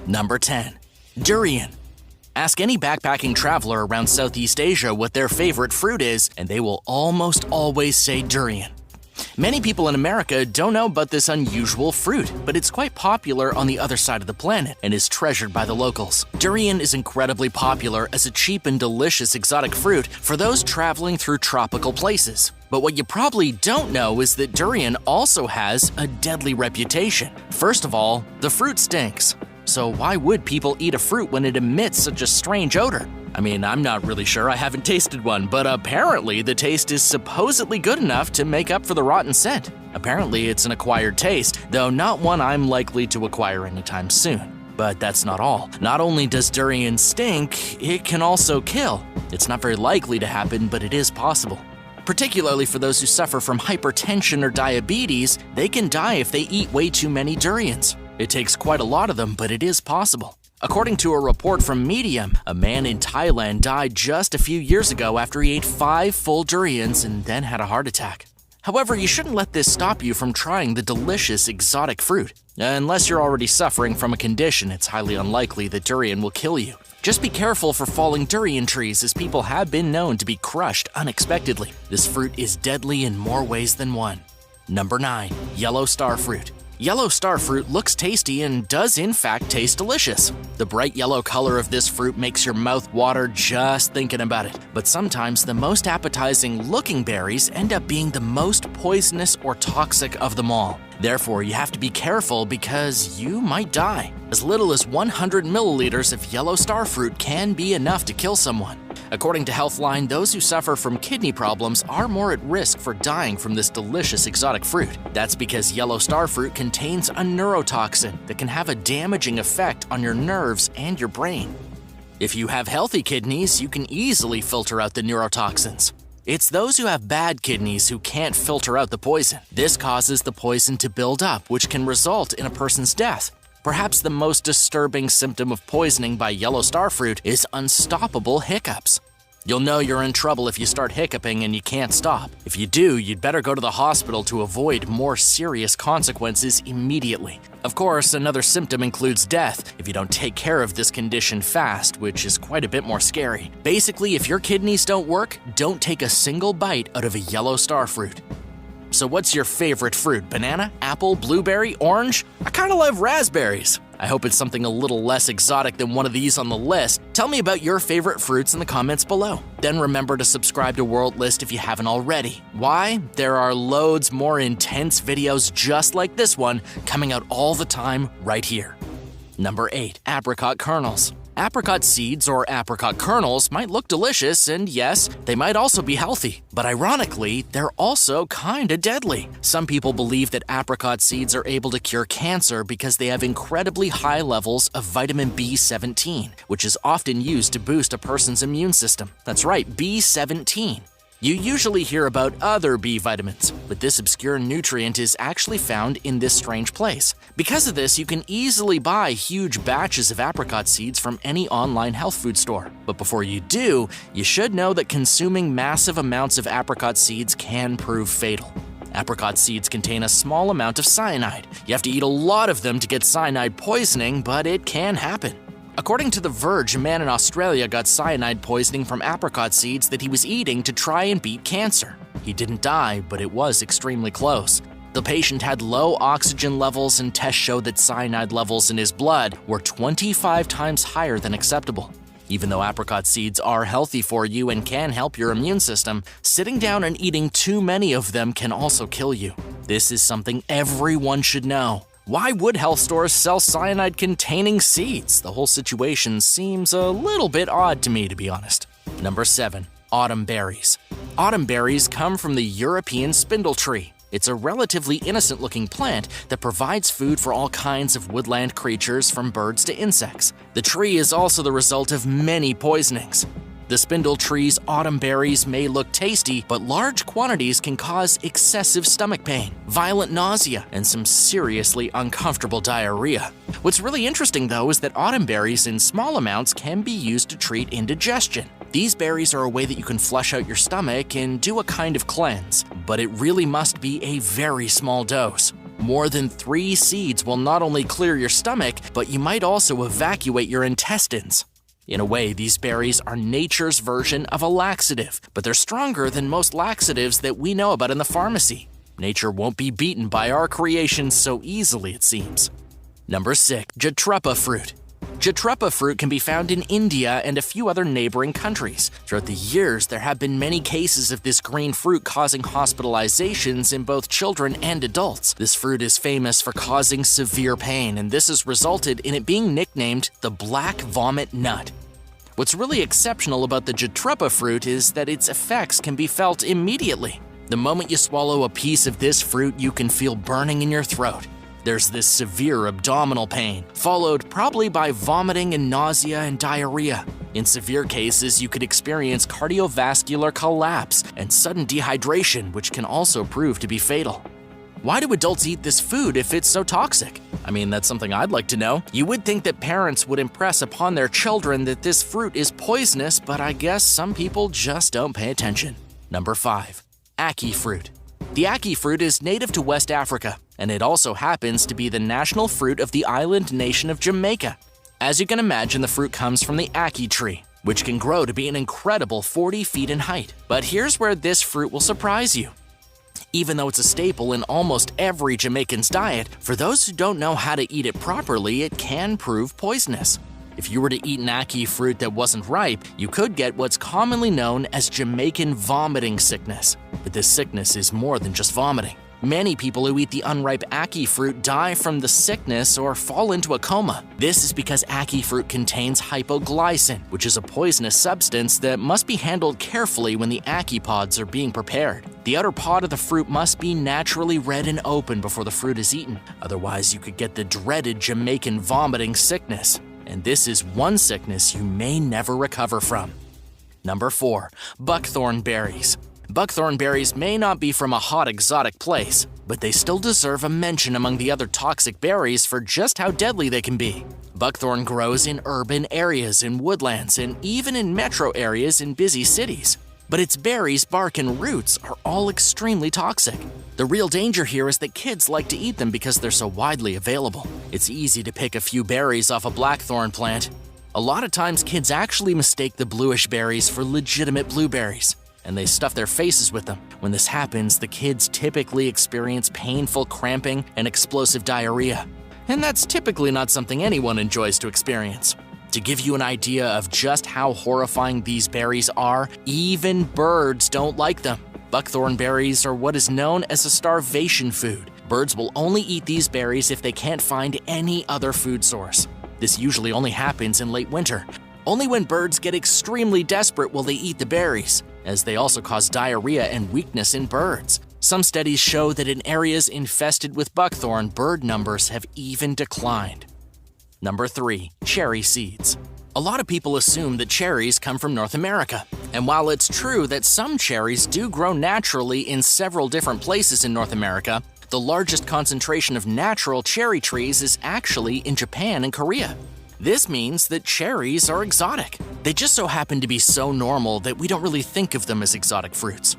Number 10. Durian. Ask any backpacking traveler around Southeast Asia what their favorite fruit is, and they will almost always say durian. Many people in America don't know about this unusual fruit, but it's quite popular on the other side of the planet and is treasured by the locals. Durian is incredibly popular as a cheap and delicious exotic fruit for those traveling through tropical places. But what you probably don't know is that durian also has a deadly reputation. First of all, the fruit stinks. So why would people eat a fruit when it emits such a strange odor? I mean, I'm not really sure, I haven't tasted one, but apparently the taste is supposedly good enough to make up for the rotten scent. Apparently it's an acquired taste, though not one I'm likely to acquire anytime soon. But that's not all. Not only does durian stink, it can also kill. It's not very likely to happen, but it is possible. Particularly for those who suffer from hypertension or diabetes, they can die if they eat way too many durians. It takes quite a lot of them, but it is possible. According to a report from Medium, a man in Thailand died just a few years ago after he ate 5 full durians and then had a heart attack. However, you shouldn't let this stop you from trying the delicious exotic fruit. Unless you're already suffering from a condition, it's highly unlikely that durian will kill you. Just be careful for falling durian trees, as people have been known to be crushed unexpectedly. This fruit is deadly in more ways than one. Number 9. Yellow star fruit. Yellow star fruit looks tasty and does in fact taste delicious. The bright yellow color of this fruit makes your mouth water just thinking about it. But sometimes the most appetizing looking berries end up being the most poisonous or toxic of them all. Therefore, you have to be careful because you might die. As little as 100 milliliters of yellow star fruit can be enough to kill someone. According to Healthline, those who suffer from kidney problems are more at risk for dying from this delicious exotic fruit. That's because yellow star fruit contains a neurotoxin that can have a damaging effect on your nerves and your brain. If you have healthy kidneys, you can easily filter out the neurotoxins. It's those who have bad kidneys who can't filter out the poison. This causes the poison to build up, which can result in a person's death. Perhaps the most disturbing symptom of poisoning by yellow star fruit is unstoppable hiccups. You'll know you're in trouble if you start hiccuping and you can't stop. If you do, you'd better go to the hospital to avoid more serious consequences immediately. Of course, another symptom includes death if you don't take care of this condition fast, which is quite a bit more scary. Basically, if your kidneys don't work, don't take a single bite out of a yellow star fruit. So what's your favorite fruit? Banana, apple, blueberry, orange? I kinda love raspberries. I hope it's something a little less exotic than one of these on the list. Tell me about your favorite fruits in the comments below. Then remember to subscribe to World List if you haven't already. Why? There are loads more intense videos just like this one coming out all the time right here. Number 8. Apricot kernels. Apricot seeds or apricot kernels might look delicious, and yes, they might also be healthy. But ironically, they're also kinda deadly. Some people believe that apricot seeds are able to cure cancer because they have incredibly high levels of vitamin B17, which is often used to boost a person's immune system. That's right, B17. You usually hear about other B vitamins, but this obscure nutrient is actually found in this strange place. Because of this, you can easily buy huge batches of apricot seeds from any online health food store. But before you do, you should know that consuming massive amounts of apricot seeds can prove fatal. Apricot seeds contain a small amount of cyanide. You have to eat a lot of them to get cyanide poisoning, but it can happen. According to The Verge, a man in Australia got cyanide poisoning from apricot seeds that he was eating to try and beat cancer. He didn't die, but it was extremely close. The patient had low oxygen levels, and tests showed that cyanide levels in his blood were 25 times higher than acceptable. Even though apricot seeds are healthy for you and can help your immune system, sitting down and eating too many of them can also kill you. This is something everyone should know. Why would health stores sell cyanide-containing seeds? The whole situation seems a little bit odd to me, to be honest. Number 7. Autumn berries. Autumn berries come from the European spindle tree. It's a relatively innocent-looking plant that provides food for all kinds of woodland creatures, from birds to insects. The tree is also the result of many poisonings. The spindle tree's autumn berries may look tasty, but large quantities can cause excessive stomach pain, violent nausea, and some seriously uncomfortable diarrhea. What's really interesting, though, is that autumn berries in small amounts can be used to treat indigestion. These berries are a way that you can flush out your stomach and do a kind of cleanse, but it really must be a very small dose. More than 3 seeds will not only clear your stomach, but you might also evacuate your intestines. In a way, these berries are nature's version of a laxative, but they're stronger than most laxatives that we know about in the pharmacy. Nature won't be beaten by our creations so easily, it seems. Number 6. Jatropha fruit. Jatropha fruit can be found in India and a few other neighboring countries. Throughout the years, there have been many cases of this green fruit causing hospitalizations in both children and adults. This fruit is famous for causing severe pain, and this has resulted in it being nicknamed the black vomit nut. What's really exceptional about the jatropha fruit is that its effects can be felt immediately. The moment you swallow a piece of this fruit, you can feel burning in your throat. There's this severe abdominal pain, followed probably by vomiting and nausea and diarrhea. In severe cases, you could experience cardiovascular collapse and sudden dehydration, which can also prove to be fatal. Why do adults eat this food if it's so toxic? I mean, that's something I'd like to know. You would think that parents would impress upon their children that this fruit is poisonous, but I guess some people just don't pay attention. Number 5. Ackee fruit. The ackee fruit is native to West Africa, and it also happens to be the national fruit of the island nation of Jamaica. As you can imagine, the fruit comes from the ackee tree, which can grow to be an incredible 40 feet in height. But here's where this fruit will surprise you. Even though it's a staple in almost every Jamaican's diet, for those who don't know how to eat it properly, it can prove poisonous. If you were to eat an ackee fruit that wasn't ripe, you could get what's commonly known as Jamaican vomiting sickness. But this sickness is more than just vomiting. Many people who eat the unripe ackee fruit die from the sickness or fall into a coma. This is because ackee fruit contains hypoglycin, which is a poisonous substance that must be handled carefully when the ackee pods are being prepared. The outer pod of the fruit must be naturally red and open before the fruit is eaten. Otherwise, you could get the dreaded Jamaican vomiting sickness. And this is one sickness you may never recover from. Number 4. Buckthorn berries. Buckthorn berries may not be from a hot exotic place, but they still deserve a mention among the other toxic berries for just how deadly they can be. Buckthorn grows in urban areas, in woodlands, and even in metro areas in busy cities. But its berries, bark, and roots are all extremely toxic. The real danger here is that kids like to eat them because they're so widely available. It's easy to pick a few berries off a blackthorn plant. A lot of times kids actually mistake the bluish berries for legitimate blueberries, and they stuff their faces with them. When this happens, the kids typically experience painful cramping and explosive diarrhea. And that's typically not something anyone enjoys to experience. To give you an idea of just how horrifying these berries are, even birds don't like them. Buckthorn berries are what is known as a starvation food. Birds will only eat these berries if they can't find any other food source. This usually only happens in late winter. Only when birds get extremely desperate will they eat the berries, as they also cause diarrhea and weakness in birds. Some studies show that in areas infested with buckthorn, bird numbers have even declined. Number 3. Cherry seeds. A lot of people assume that cherries come from North America. And while it's true that some cherries do grow naturally in several different places in North America, the largest concentration of natural cherry trees is actually in Japan and Korea. This means that cherries are exotic. They just so happen to be so normal that we don't really think of them as exotic fruits.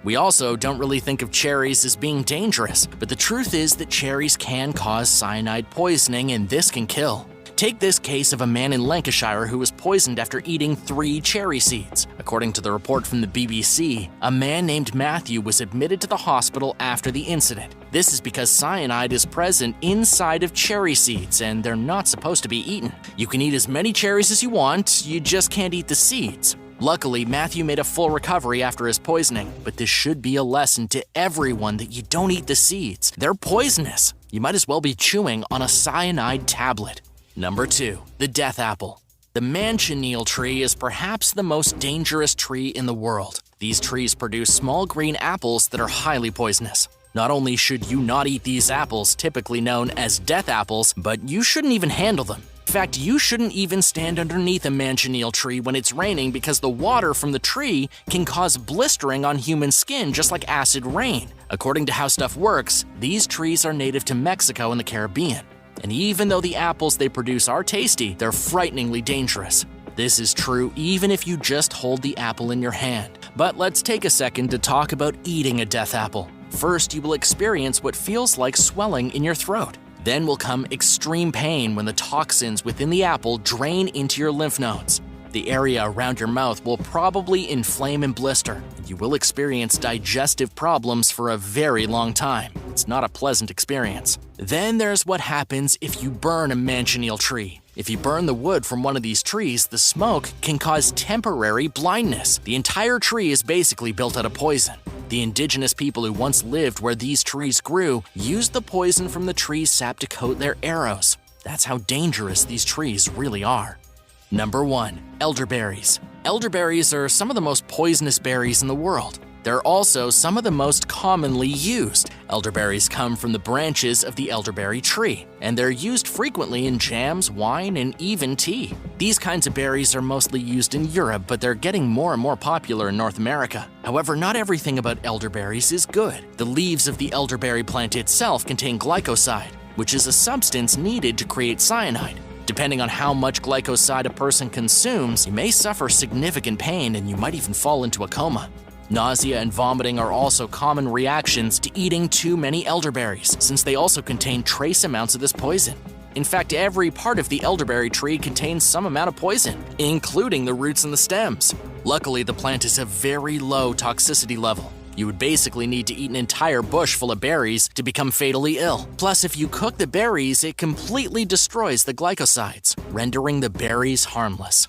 We also don't really think of cherries as being dangerous, but the truth is that cherries can cause cyanide poisoning, and this can kill. Take this case of a man in Lancashire who was poisoned after eating 3 cherry seeds. According to the report from the BBC, a man named Matthew was admitted to the hospital after the incident. This is because cyanide is present inside of cherry seeds, and they're not supposed to be eaten. You can eat as many cherries as you want, you just can't eat the seeds. Luckily, Matthew made a full recovery after his poisoning, but this should be a lesson to everyone that you don't eat the seeds. They're poisonous. You might as well be chewing on a cyanide tablet. Number 2. The death apple. The manchineel tree is perhaps the most dangerous tree in the world. These trees produce small green apples that are highly poisonous. Not only should you not eat these apples, typically known as death apples, but you shouldn't even handle them. In fact, you shouldn't even stand underneath a manchineel tree when it's raining because the water from the tree can cause blistering on human skin just like acid rain. According to How Stuff Works, these trees are native to Mexico and the Caribbean. And even though the apples they produce are tasty, they're frighteningly dangerous. This is true even if you just hold the apple in your hand. But let's take a second to talk about eating a death apple. First, you will experience what feels like swelling in your throat. Then will come extreme pain when the toxins within the apple drain into your lymph nodes. The area around your mouth will probably inflame and blister, and you will experience digestive problems for a very long time. It's not a pleasant experience. Then there's what happens if you burn a manchineel tree. If you burn the wood from one of these trees, the smoke can cause temporary blindness. The entire tree is basically built out of poison. The indigenous people who once lived where these trees grew used the poison from the tree's sap to coat their arrows. That's how dangerous these trees really are. Number 1. Elderberries. Elderberries are some of the most poisonous berries in the world. They're also some of the most commonly used. Elderberries come from the branches of the elderberry tree, and they're used frequently in jams, wine, and even tea. These kinds of berries are mostly used in Europe, but they're getting more and more popular in North America. However, not everything about elderberries is good. The leaves of the elderberry plant itself contain glycoside, which is a substance needed to create cyanide. Depending on how much glycoside a person consumes, you may suffer significant pain and you might even fall into a coma. Nausea and vomiting are also common reactions to eating too many elderberries, since they also contain trace amounts of this poison. In fact, every part of the elderberry tree contains some amount of poison, including the roots and the stems. Luckily, the plant is a very low toxicity level. You would basically need to eat an entire bush full of berries to become fatally ill. Plus, if you cook the berries, it completely destroys the glycosides, rendering the berries harmless.